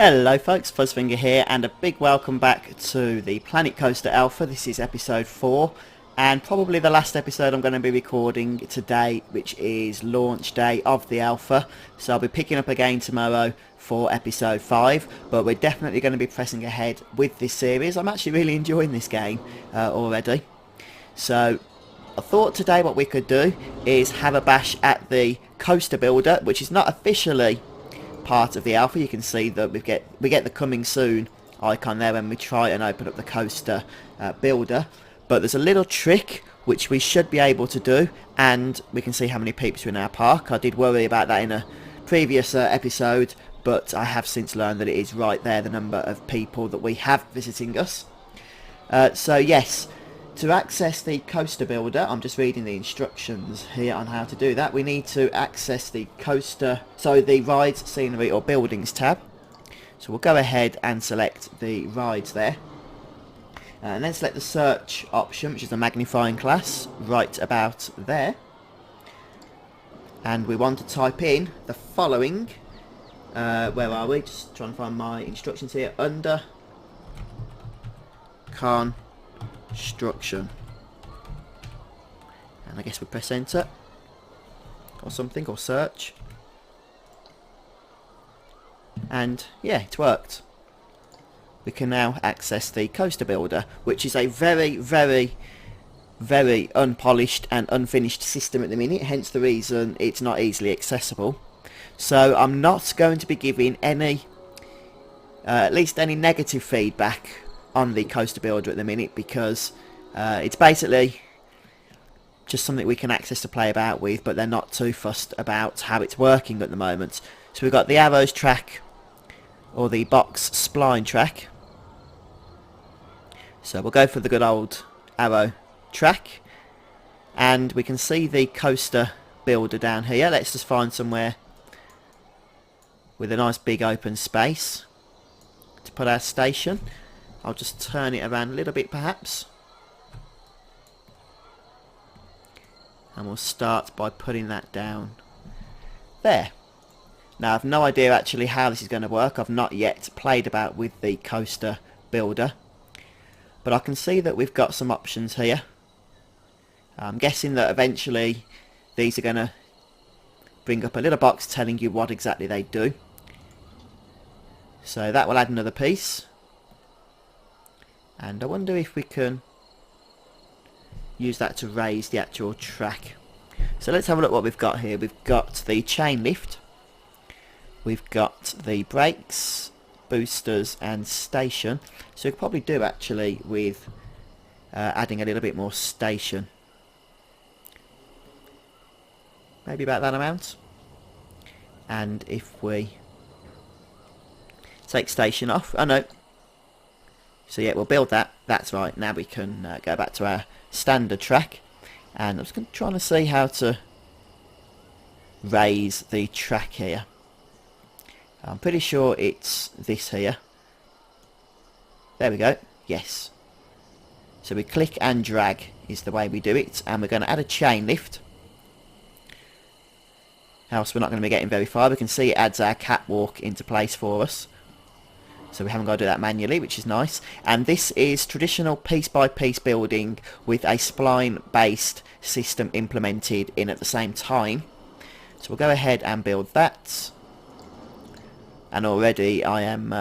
Hello folks, Fuzzfinger here, and a big welcome back to the Planet Coaster Alpha. This is episode 4, and probably the last episode I'm going to be recording today, which is launch day of the Alpha. So I'll be picking up again tomorrow for episode 5, but we're definitely going to be pressing ahead with this series. I'm actually really enjoying this game already. So I thought today what we could do is have a bash at the coaster builder, which is not officially part of the alpha. You can see that we get the coming soon icon there when we try and open up the coaster builder, but there's a little trick which we should be able to do, and we can see how many peeps are in our park. I did worry about that in a previous episode, but I have since learned that it is right there, the number of people that we have visiting us. So yes, to access the coaster builder, I'm just reading the instructions here on how to do that. We need to access the coaster, so the rides, scenery or buildings tab. So we'll go ahead and select the rides there. And then select the search option, which is the magnifying glass, right about there. And we want to type in the following. Where are we? Just trying to find my instructions here. Under construction, and I guess we press enter or something, or search, and yeah, it's worked. We can now access the coaster builder, which is a very unpolished and unfinished system at the minute, hence the reason it's not easily accessible. So I'm not going to be giving any at least any negative feedback on the coaster builder at the minute, because it's basically just something we can access to play about with, but they're not too fussed about how it's working at the moment. So we've got the arrows track, or the box spline track. So we'll go for the good old arrow track, and we can see the coaster builder down here. Let's just find somewhere with a nice big open space to put our station. I'll just turn it around a little bit perhaps. And we'll start by putting that down there. Now I've no idea actually how this is going to work. I've not yet played about with the coaster builder. But I can see that we've got some options here. I'm guessing that eventually these are going to bring up a little box telling you what exactly they do. So that will add another piece. And I wonder if we can use that to raise the actual track. So let's have a look what we've got here. We've got the chain lift, we've got the brakes, boosters and station. So we could probably do actually with adding a little bit more station. Maybe about that amount. And if we take station off, oh no. So yeah, we'll build that. That's right. Now we can go back to our standard track, and I'm just trying to see how to raise the track here. I'm pretty sure it's this here. There we go. Yes. So we click and drag is the way we do it, and we're going to add a chain lift. Else we're not going to be getting very far. We can see it adds our catwalk into place for us. So we haven't got to do that manually, which is nice. And this is traditional piece-by-piece building with a spline-based system implemented in at the same time. So we'll go ahead and build that. And already I am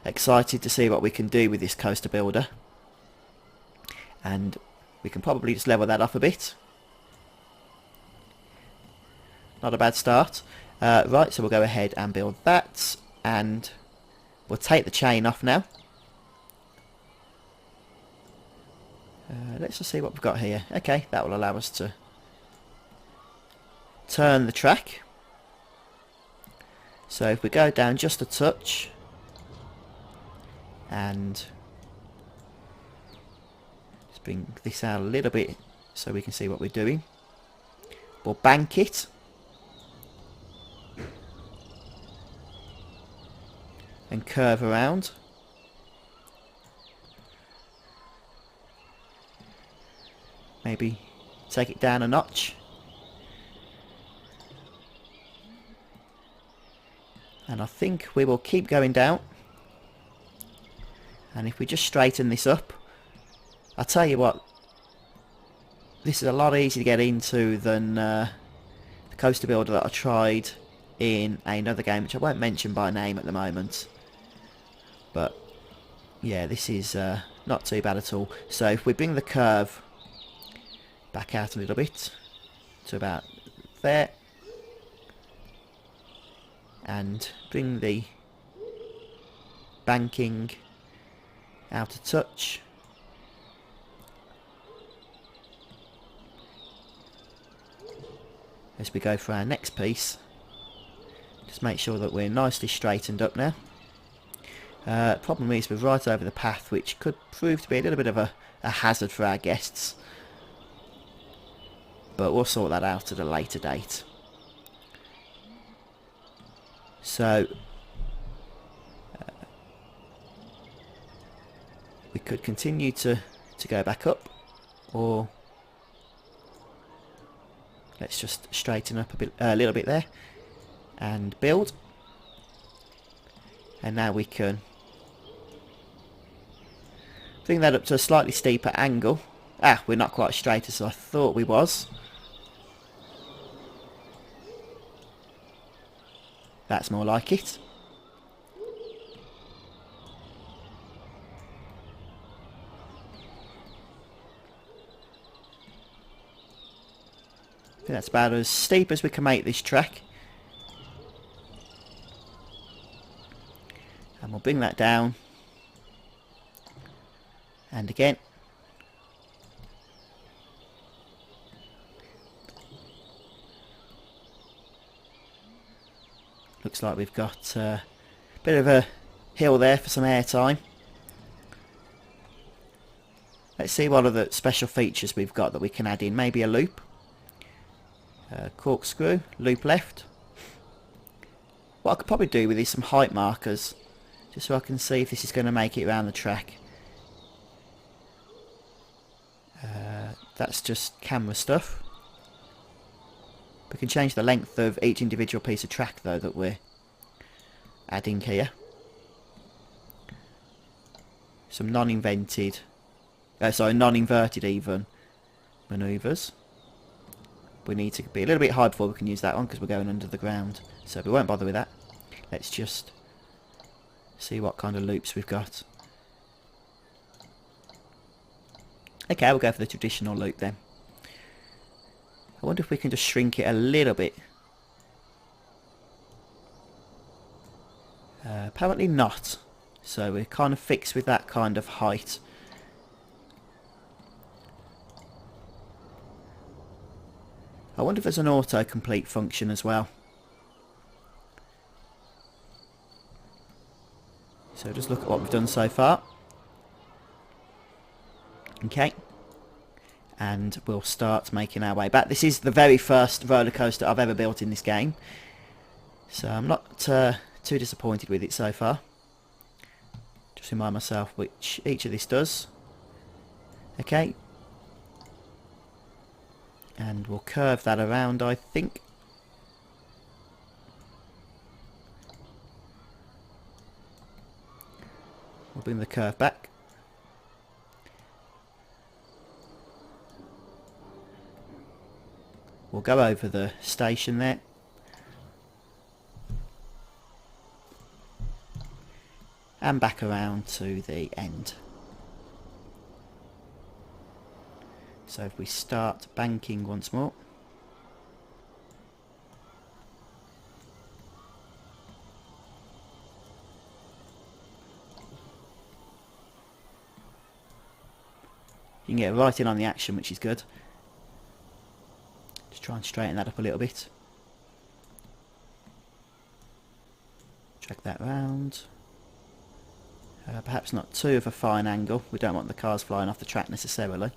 excited to see what we can do with this coaster builder. And we can probably just level that off a bit. Not a bad start. Right, so we'll go ahead and build that. And we'll take the chain off now. Let's just see what we've got here. Okay, that will allow us to turn the track. So if we go down just a touch and just bring this out a little bit so we can see what we're doing. We'll bank it. And curve around. Maybe take it down a notch. And I think we will keep going down. And if we just straighten this up, I'll tell you what, this is a lot easier to get into than the coaster builder that I tried in another game, which I won't mention by name at the moment. But yeah, this is not too bad at all. So if we bring the curve back out a little bit to about there, and bring the banking out a touch, as we go for our next piece, just make sure that we're nicely straightened up now. Problem is we're right over the path, which could prove to be a little bit of a hazard for our guests, but we'll sort that out at a later date. So we could continue to go back up, or let's just straighten up a little bit there and build. And now we can bring that up to a slightly steeper angle. We're not quite straight as I thought we was. That's more like it. I think that's about as steep as we can make this track. And we'll bring that down. And again. Looks like we've got a bit of a hill there for some airtime. Let's see what other special features we've got that we can add in. Maybe a loop. Corkscrew, loop left. What I could probably do with is some height markers, just so I can see if this is going to make it around the track. That's just camera stuff. We can change the length of each individual piece of track though that we're adding here. Some non-inverted even manoeuvres. We need to be a little bit high before we can use that one because we're going under the ground, so we won't bother with that. Let's just see what kind of loops we've got. Okay, we'll go for the traditional loop then. I wonder if we can just shrink it a little bit. Apparently not, so we're kind of fixed with that kind of height. I wonder if there's an autocomplete function as well. So just look at what we've done so far. Okay. And we'll start making our way back. This is the very first roller coaster I've ever built in this game, so I'm not too disappointed with it so far. Just remind myself which each of this does. Okay. And we'll curve that around, I think. We'll bring the curve back. We'll go over the station there. And back around to the end. So if we start banking once more. You can get right in on the action, which is good. Just try and straighten that up a little bit. Drag that round. Perhaps not too of a fine angle. We don't want the cars flying off the track necessarily.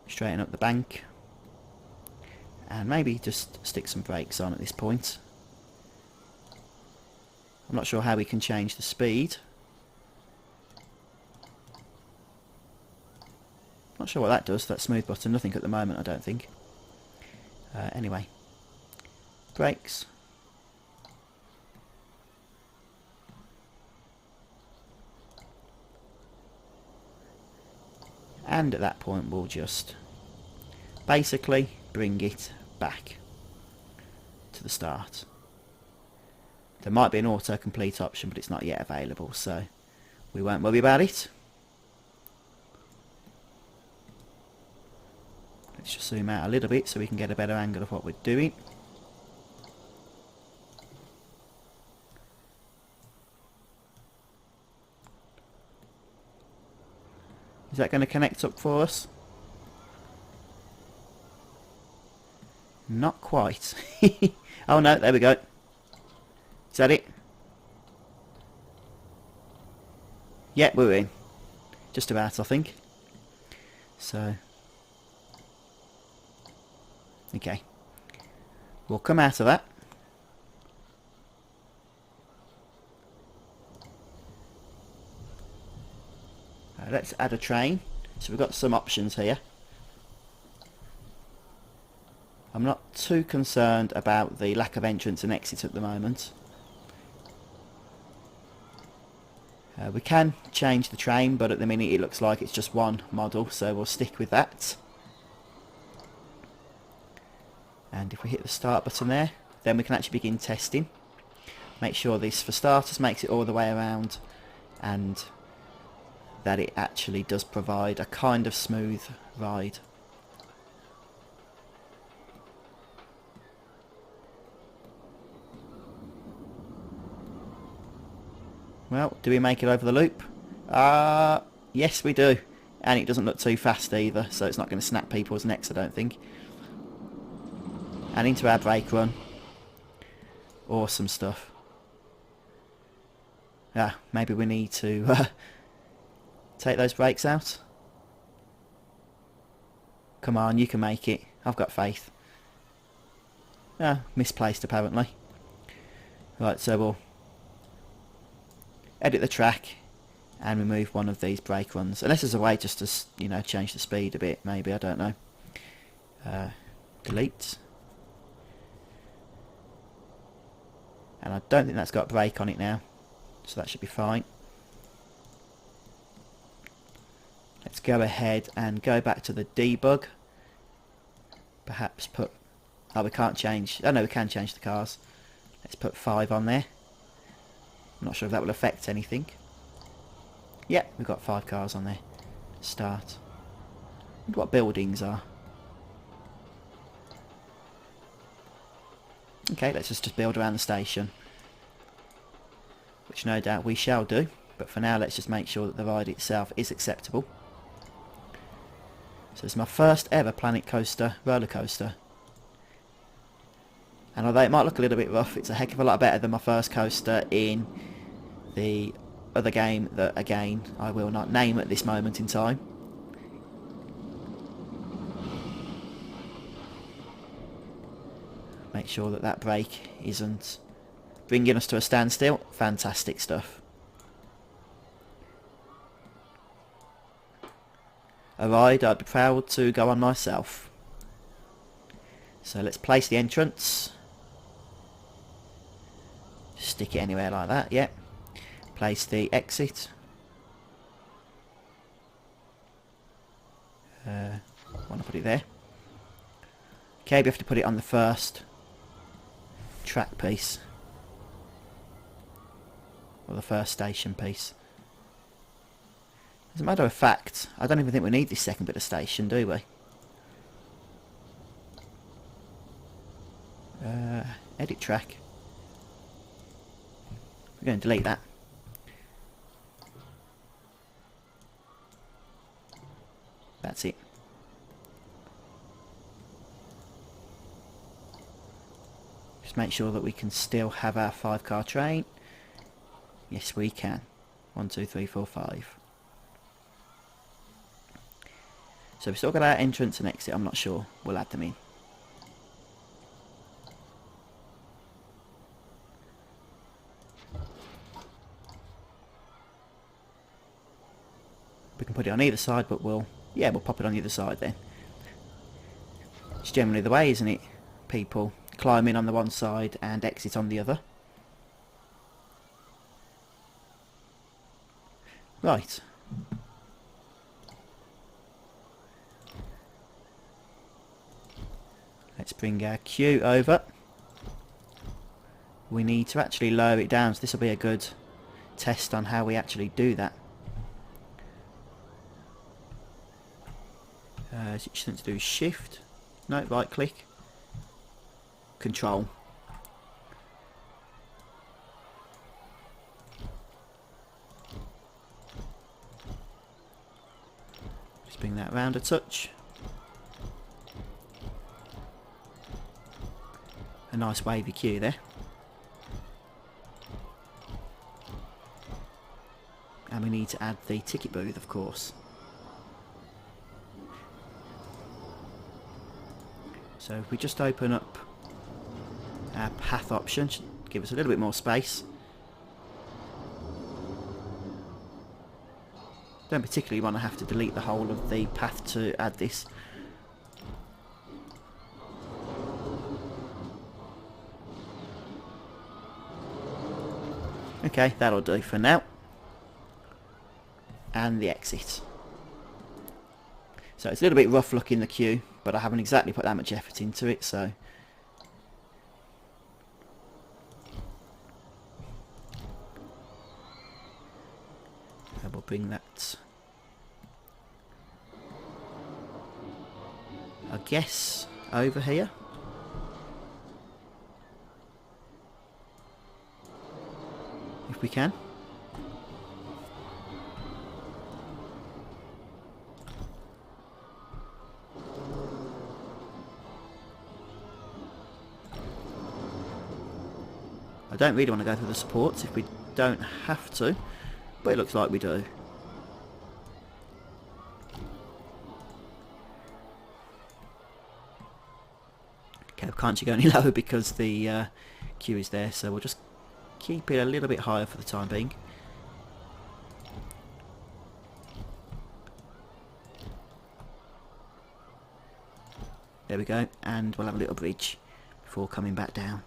Straighten up the bank. And maybe just stick some brakes on at this point. I'm not sure how we can change the speed. Not sure what that does, that smooth button. Nothing at the moment, I don't think. Anyway, brakes. And at that point we'll just basically bring it back to the start. There might be an autocomplete option, but it's not yet available, so we won't worry about it. Let's just zoom out a little bit so we can get a better angle of what we're doing. Is that going to connect up for us? Not quite. Oh no, there we go. Is that it? Yeah, we're in. Just about, I think. So, okay. We'll come out of that. Let's add a train. So we've got some options here. I'm not too concerned about the lack of entrance and exit at the moment. We can change the train, but at the minute it looks like it's just one model, so we'll stick with that. And if we hit the start button there, then we can actually begin testing. Make sure this, for starters, makes it all the way around, and that it actually does provide a kind of smooth ride. Well, do we make it over the loop? Yes we do. And it doesn't look too fast either, so it's not going to snap people's necks, I don't think. And into our brake run. Awesome stuff. Maybe we need to take those brakes out. Come on, you can make it. I've got faith. Misplaced apparently. Right, so we'll edit the track and remove one of these brake runs. Unless there's a way just to, you know, change the speed a bit, maybe, I don't know. Delete. And I don't think that's got brake on it now, so that should be fine. Let's go ahead and go back to the debug. Perhaps put... Oh, we can't change... Oh no, we can change the cars. Let's put 5 on there. I'm not sure if that will affect anything. Yeah, we've got 5 cars on there. Start. Wonder what buildings are. Okay, let's just build around the station. Which no doubt we shall do. But for now, let's just make sure that the ride itself is acceptable. So it's my first ever Planet Coaster roller coaster. And although it might look a little bit rough, it's a heck of a lot better than my first coaster in the other game that, again, I will not name at this moment in time. Make sure that that brake isn't bringing us to a standstill. Fantastic stuff. A ride I'd be proud to go on myself. So let's place the entrance. Stick it anywhere like that, yep. Place the exit. Want to put it there. Okay, we have to put it on the first track piece. Or the first station piece. As a matter of fact, I don't even think we need this second bit of station, do we? Edit track. We're going to delete that. That's it. Just make sure that we can still have our 5-car train. Yes, we can. 1, 2, 3, 4, 5. So we've still got our entrance and exit. I'm not sure. We'll add them in. We can put it on either side, but we'll pop it on the other side then. It's generally the way, isn't it? people climb in on the one side and exit on the other. Right. Let's bring our queue over. We need to actually lower it down, so this will be a good test on how we actually do that. Just need to do shift, no, right click, control. Just bring that round a touch. A nice wavy queue there. And we need to add the ticket booth, of course. So if we just open up our path option, should give us a little bit more space. Don't particularly want to have to delete the whole of the path to add this. Okay, that'll do for now. And the exit. So it's a little bit rough looking, the queue, but I haven't exactly put that much effort into it, so we'll bring that, I guess, over here. If we can. I don't really want to go through the supports if we don't have to, but it looks like we do. Okay, we can't go any lower because the queue is there, so we'll just keep it a little bit higher for the time being. There we go, and we'll have a little bridge before coming back down.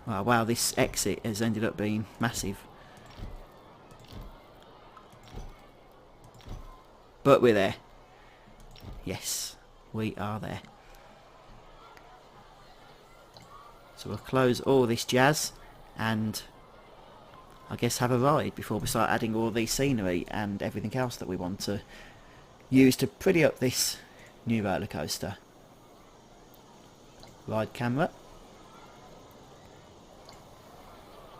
Wow, this exit has ended up being massive. But we're there. Yes, we are there. So we'll close all this jazz and I guess have a ride before we start adding all the scenery and everything else that we want to use to pretty up this new roller coaster. Ride camera.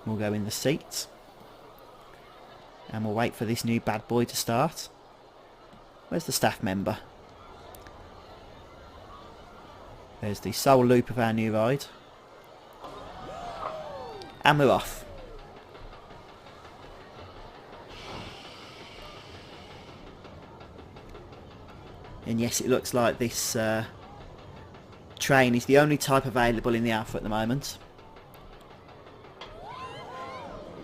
We'll go in the seats and we'll wait for this new bad boy to start. Where's the staff member? There's the sole loop of our new ride. And we're off. And yes, it looks like this train is the only type available in the alpha at the moment.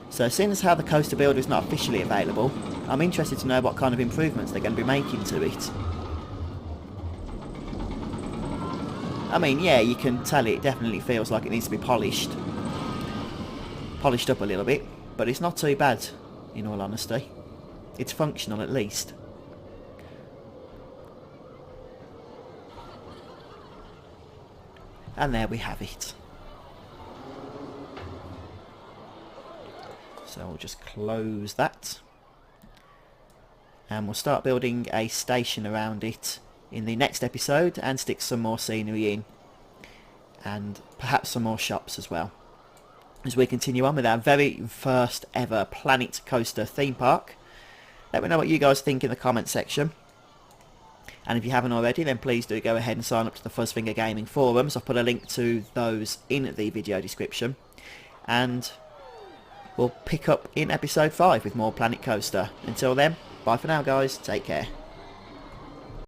So seeing as how the coaster builder is not officially available, I'm interested to know what kind of improvements they're going to be making to it. I mean, yeah, you can tell it definitely feels like it needs to be polished up a little bit, but it's not too bad, in all honesty. It's functional at least. And there we have it. So we'll just close that. And we'll start building a station around it in the next episode and stick some more scenery in. And perhaps some more shops as well. As we continue on with our very first ever Planet Coaster theme park. Let me know what you guys think in the comment section. And if you haven't already, then please do go ahead and sign up to the FuzzfingerGaming forums. I've put a link to those in the video description. And we'll pick up in episode 5 with more Planet Coaster. Until then, bye for now guys, take care.